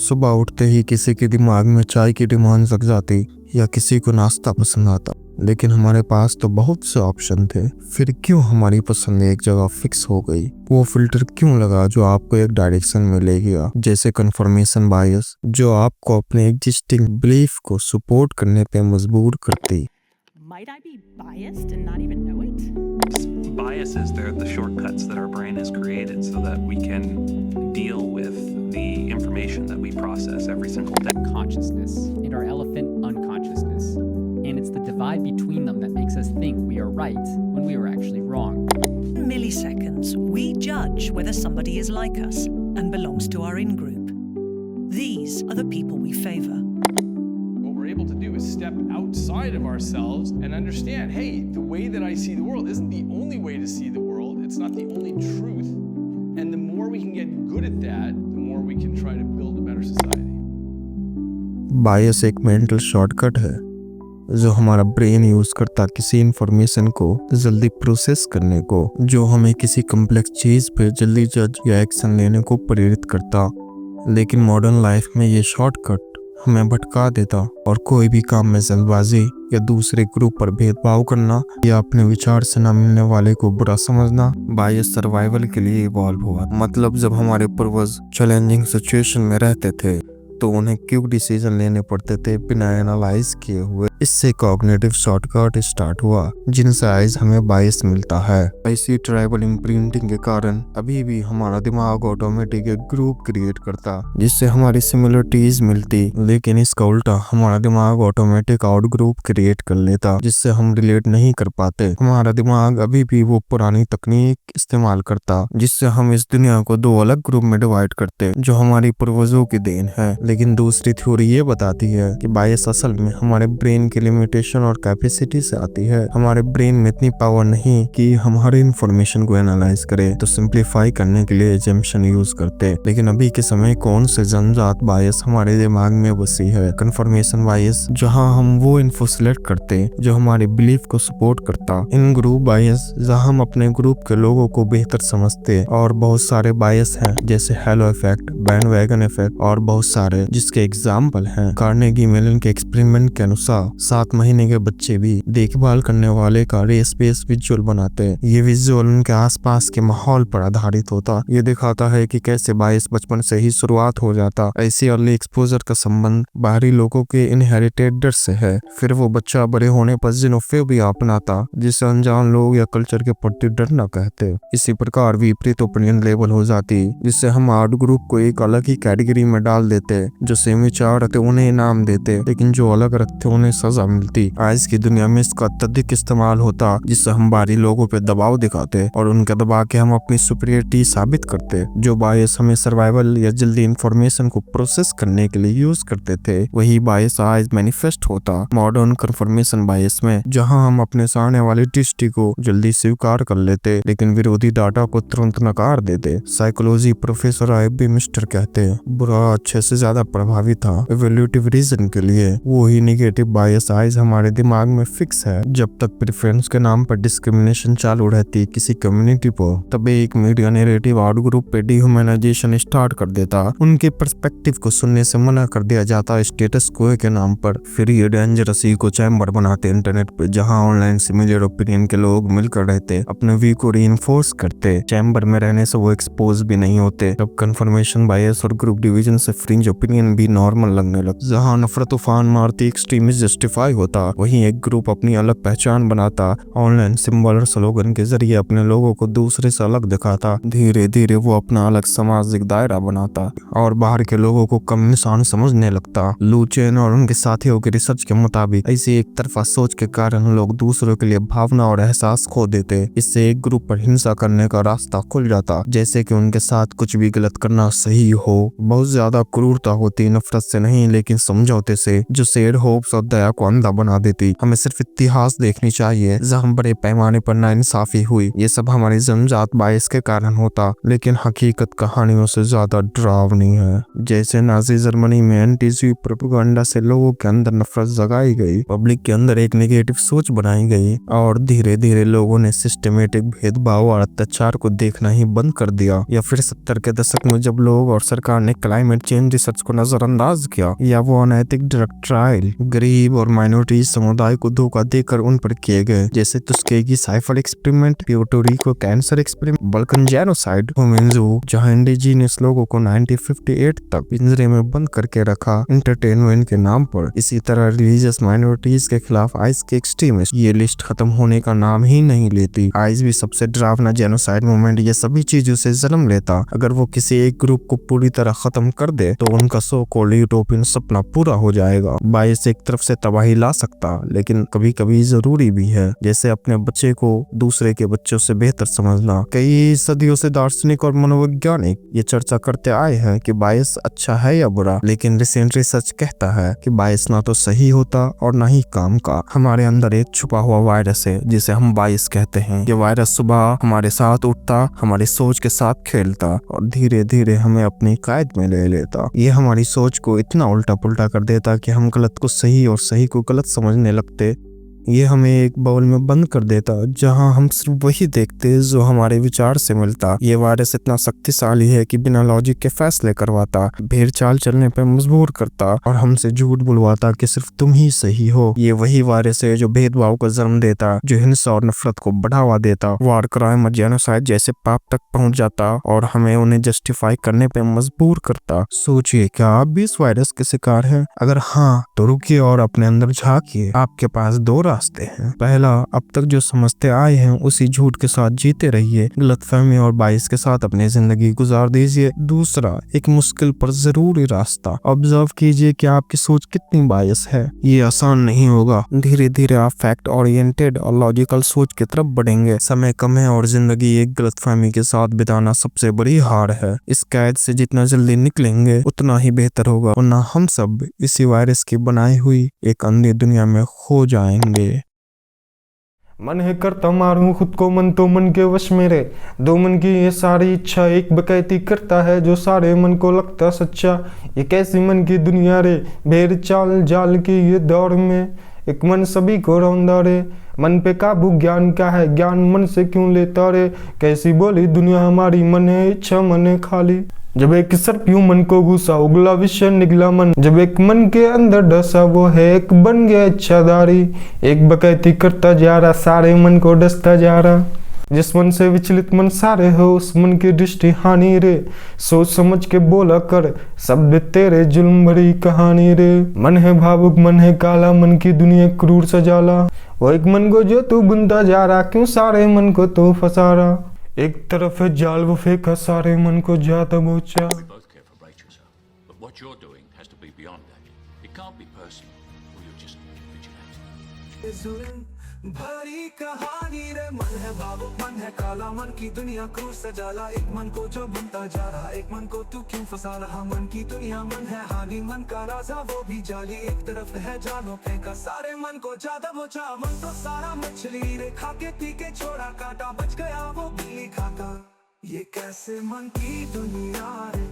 सुबह उठते ही किसी के दिमाग में चाय की डिमांड जग जाती या किसी को नाश्ता पसंद आता, लेकिन हमारे पास तो बहुत से ऑप्शन थे। फिर क्यों हमारी पसंद एक जगह फिक्स हो गई? वो फिल्टर क्यों लगा जो आपको एक डायरेक्शन में ले गया, जैसे कंफर्मेशन बायस, जो आपको अपने एग्जिस्टिंग बिलीफ को सपोर्ट करने पे मजबूर करती। Might I be biased and not even know it? Biases, they're the shortcuts that our brain has created so that we can deal with the information that we process every single day. Consciousness and our elephant unconsciousness. And it's the divide between them that makes us think we are right when we are actually wrong. Milliseconds, we judge whether somebody is like us and belongs to our in-group. These are the people we favor. What we're able to do is step outside of ourselves and understand, hey, the way that I see the world isn't the only way to see the world. It's not the only truth. And the more we can get good at that, the more we can try to build a better society. बायस एक mental shortcut है जो हमारा brain use करता किसी information को जल्दी process करने को, जो हमें किसी कॉम्प्लेक्स चीज पे जल्दी जज या एक्शन लेने को प्रेरित करता। लेकिन मॉडर्न लाइफ में ये शॉर्टकट हमें भटका देता और कोई भी काम में जल्दबाजी या दूसरे ग्रुप पर भेदभाव करना या अपने विचार से न मिलने वाले को बुरा समझना बायस सर्वाइवल के लिए इवॉल्व हुआ। मतलब जब हमारे पूर्वज चैलेंजिंग सिचुएशन में रहते थे तो उन्हें क्विक डिसीजन लेने पड़ते थे बिना एनालाइज किए हुए। इससे कॉग्निटिव शॉर्टकट स्टार्ट हुआ जिनसे आज हमें बायस मिलता है। ऐसी ट्राइबल इम्प्रिंटिंग के कारण अभी भी हमारा दिमाग ऑटोमेटिक एक ग्रुप क्रिएट करता जिससे हमारी सिमिलरिटीज मिलती, लेकिन इसका उल्टा हमारा दिमाग ऑटोमेटिक आउट ग्रुप क्रिएट कर लेता जिससे हम रिलेट नहीं कर पाते। हमारा दिमाग अभी भी वो पुरानी तकनीक इस्तेमाल करता जिससे हम इस दुनिया को दो अलग ग्रुप में डिवाइड करते, जो हमारी पूर्वजों की देन है। लेकिन दूसरी थ्योरी ये बताती है कि बायस असल में हमारे ब्रेन की लिमिटेशन और कैपेसिटी से आती है। हमारे ब्रेन में इतनी पावर नहीं कि हम हर इंफॉर्मेशन को एनालाइज करें, तो सिंप्लीफाई करने के लिए एजम्पशन यूज करते। लेकिन अभी के समय कौन से जन्मजात बायस हमारे दिमाग में बसी है? कंफर्मेशन बायस, जहां हम वो इन्फो सिलेक्ट करते जो हमारे बिलीफ को सपोर्ट करता। इन ग्रुप बायस, जहां हम अपने ग्रुप के लोगों को बेहतर समझते। और बहुत सारे बायस हैं जैसे हेलो इफेक्ट, बैंडवैगन इफेक्ट और बहुत सारे, जिसके एग्जाम्पल हैं कार्नेगी मेलन के एक्सपेरिमेंट के अनुसार 7 महीने के बच्चे भी देखभाल करने वाले का रेस बेस विजुअल बनाते हैं। ये विजुअल उनके आसपास के माहौल पर आधारित होता। ये दिखाता है कि कैसे बायस बचपन से ही शुरुआत हो जाता। ऐसी अर्ली एक्सपोजर का संबंध बाहरी लोगों के इनहेरिटेड डर से है। फिर वो बच्चा बड़े होने पर जिनोफोबिया अपनाता, जिसे अनजान लोग या कल्चर के प्रति डर न कहते। इसी प्रकार विपरीत ओपिनियन लेबल हो जाती, जिससे हम आउट ग्रुप को एक अलग ही कैटेगरी में डाल देते। जो सेम विचार रखते उन्हें इनाम देते, लेकिन जो अलग रखते उन्हें सजा मिलती। आज की दुनिया में इसका अत्यधिक इस्तेमाल होता, जिससे हम बाहरी लोगों पे दबाव दिखाते और उनके दबा के हम अपनी सुपीरियरिटी साबित करते। जो बायस हमें सर्वाइवल या जल्दी इंफॉर्मेशन को प्रोसेस करने के लिए यूज करते थे, वही बायस आज मैनिफेस्ट होता मॉडर्न कंफर्मेशन बायस में, जहां हम अपने सामने वाली दृष्टि को जल्दी स्वीकार कर लेते लेकिन विरोधी डाटा को तुरंत नकार देते। Psychology professor आई.बी. मिस्टर कहते हैं, बुरा अच्छे से ज्यादा प्रभावी था एवोल्यूटिव रीजन के लिए। वो ही निगेटिव बायस आज हमारे दिमाग में फिक्स है। जब तक प्रेफरेंस के नाम पर डिस्क्रिमिनेशन चालू रहती किसी कम्युनिटी पर, तब एक मीडिया नैरेटिव आउट ग्रुप पे डिह्यूमनाइजेशन स्टार्ट कर देता। उनके पर्सपेक्टिव को सुनने से मना कर दिया जाता स्टेटस को के नाम पर। फिर ये डेंजरस को चैम्बर बनाते इंटरनेट पे, जहां ऑनलाइन सिमिलर ओपिनियन के लोग मिलकर रहते, अपने व्यू को रीइंफोर्स करते। चैम्बर में रहने से वो एक्सपोज भी नहीं होते। जब कंफर्मेशन बायस और ग्रुप डिवीजन से फ्रिंज ओपिनियन भी नॉर्मल लगने लगा। जहां नफरत तूफान मारती एक्सट्रीमिस्ट जस्टिफाई होता, वहीं एक ग्रुप अपनी अलग पहचान बनाता। ऑनलाइन सिंबल और स्लोगन के जरिए अपने लोगों को दूसरे से अलग दिखाता। धीरे धीरे वो अपना अलग सामाजिक दायरा बनाता और बाहर के लोगों को कम निशान समझने लगता। लू चेन और उनके साथियों के रिसर्च के मुताबिक ऐसी एक तरफा सोच के कारण लोग दूसरों के लिए भावना और एहसास खो देते। इससे एक ग्रुप पर हिंसा करने का रास्ता खुल जाता, जैसे कि उनके साथ कुछ भी गलत करना सही हो। बहुत ज्यादा क्रूरता होती, नफरत से नहीं लेकिन समझौते से, जो शेयर होप्स और दया को अंधा बना देती। हमें सिर्फ इतिहास देखनी चाहिए जहां बड़े पैमाने पर नाइंसाफी हुई। ये सब हमारी जन्मजात बायस के कारण होता, लेकिन हकीकत कहानियों से ज्यादा डरावनी है। जैसे नाजी जर्मनी में एंटी-ज्यू प्रोपेगेंडा से लोगों के अंदर नफरत जगाई गई, पब्लिक के अंदर एक नेगेटिव सोच बनाई गई और धीरे धीरे लोगों ने सिस्टमेटिक भेदभाव और अत्याचार को देखना ही बंद कर दिया। या फिर 70 के दशक में जब लोग और सरकार ने क्लाइमेट चेंज रिसर्च को नजरअंदाज किया, या वो अनैतिक ड्रग ट्रायल गरीब और माइनॉरिटी समुदाय को धोखा देकर उन पर किए गए, जैसे Tuskegee syphilis experiment, Puerto Rico cancer experiment, Balkan genocide, होमेंजो जहां इंडिजीनियस लोगों को 1958 तक पिंजरे में बंद करके रखा एंटरटेनमेंट के नाम पर। इसी तरह रिलीजियस माइनॉरिटीज के खिलाफ आइस के एक्सट्रीमिस्ट, ये लिस्ट खत्म होने का नाम ही नहीं लेती। आइस भी सबसे डरावना जेनोसाइड मूवमेंट ये सभी चीजों से जन्म लेता। अगर वो किसी एक ग्रुप को पूरी तरह खत्म कर दे तो उनका सो कॉल्ड यूटोपियन सपना पूरा हो जाएगा। बायस एक तरफ से तबाही ला सकता, लेकिन कभी कभी जरूरी भी है, जैसे अपने बच्चे को दूसरे के बच्चों से बेहतर समझना। कई सदियों से दार्शनिक और मनोवैज्ञानिक ये चर्चा करते आए हैं कि बायस अच्छा है या बुरा, लेकिन रिसेंट रिसर्च कहता है कि बायस ना तो सही होता और ना ही काम का। हमारे अंदर एक छुपा हुआ वायरस है जिसे हम बायस कहते हैं। ये वायरस सुबह हमारे साथ उठता, हमारी सोच के साथ खेलता और धीरे धीरे हमें अपनी कैद में ले लेता। ये हमारी सोच को इतना उल्टा पुल्टा कर देता कि हम गलत को सही और सही को गलत समझने लगते। ये हमें एक बाउल में बंद कर देता जहां हम सिर्फ वही देखते जो हमारे विचार से मिलता। ये वायरस इतना शक्तिशाली है कि बिना लॉजिक के फैसले करवाता, भेड़ चाल चलने पर मजबूर करता और हमसे झूठ बुलवाता कि सिर्फ तुम ही सही हो। ये वही वायरस है जो भेदभाव को जन्म देता, जो हिंसा और नफरत को बढ़ावा देता, वार क्राइम और जेनोसाइड जैसे पाप तक पहुंच जाता और हमें उन्हें जस्टिफाई करने पे मजबूर करता। सोचिए, क्या आप भी इस वायरस के शिकार हैं? अगर हाँ, तो रुकिए और अपने अंदर झांकिए। आपके पास दो रास्ते हैं। पहला, अब तक जो समझते आए हैं उसी झूठ के साथ जीते रहिए, गलतफहमी और बायस के साथ अपनी जिंदगी गुजार दीजिए। दूसरा, एक मुश्किल पर जरूरी रास्ता, ऑब्जर्व कीजिए कि आपकी सोच कितनी बायस है। ये आसान नहीं होगा, धीरे धीरे आप फैक्ट ओरिएंटेड और लॉजिकल सोच की तरफ बढ़ेंगे। समय कम है और जिंदगी एक गलतफहमी के साथ बिताना सबसे बड़ी हार है। इस कैद से जितना जल्दी निकलेंगे उतना ही बेहतर होगा, वरना हम सब इसी वायरस की बनाई हुई एक अंधी दुनिया में खो जाएंगे। मन है करता मारूं खुद को, मन तो मन के वश मेरे, दो मन की ये सारी इच्छा एक बकैती करता है जो सारे मन को लगता सच्चा। ये कैसी मन की दुनिया रे, भेड़ चाल जाल की ये दौड़ में, एक मन सभी को रौंदा रे। मन पे काबू ज्ञान का है, ज्ञान मन से क्यों लेता रे। कैसी बोली दुनिया हमारी, मन है इच्छा मन है खाली। जब एक सर्प यूं मन को घुसा, उगला विषय निकला मन। जब एक मन के अंदर डसा, वो है एक बन गया इच्छाधारी। एक बकैती करता जा रहा, सारे मन को डसता जा रहा। जिस मन से विचलित मन सारे हो, उस मन की दृष्टि हानि रे। सोच समझ के बोला कर, शब्द तेरे जुल्म भरी कहानी रे। मन है भावुक, मन है काला, मन की दुनिया क्रूर सजाला। वो एक मन को जो तू बुनता जा रहा, क्यों सारे मन को तू फंसा रहा। एक तरफ है जाल वो फेंका, सारे मन को जाता बोचा। We both care for Rachel, sir. But what you're doing has to be beyond that. It can't be personal, or you're just vigilante. भरी कहानी रे, मन है भावुक, मन है काला, मन की दुनिया क्रूर सजाला। एक मन को जो बुनता जा रहा, एक मन को तू क्यों फंसा रहा। मन की दुनिया मन है हानि, मन का राजा वो भी जाली। एक तरफ है जालो फेंका, सारे मन को ज्यादा बोचा। मन तो सारा मछली रे, खा के पी के छोड़ा काटा, बच गया वो बिल्ली खाता। ये कैसे मन की दुनिया रे,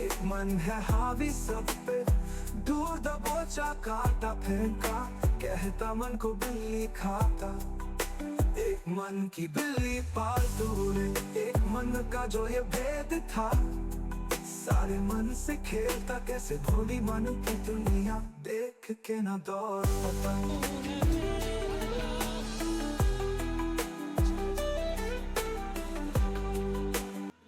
एक मन है हावी सब पे, दूर दबोचा काटा फेंका, कहता मन को बिल्ली खाता। एक मन की बिल्ली पालतू रे, एक मन का जो ये भेद था। सारे मन से खेलता, कैसे भोली मन की दुनिया देख के ना दौड़ पता।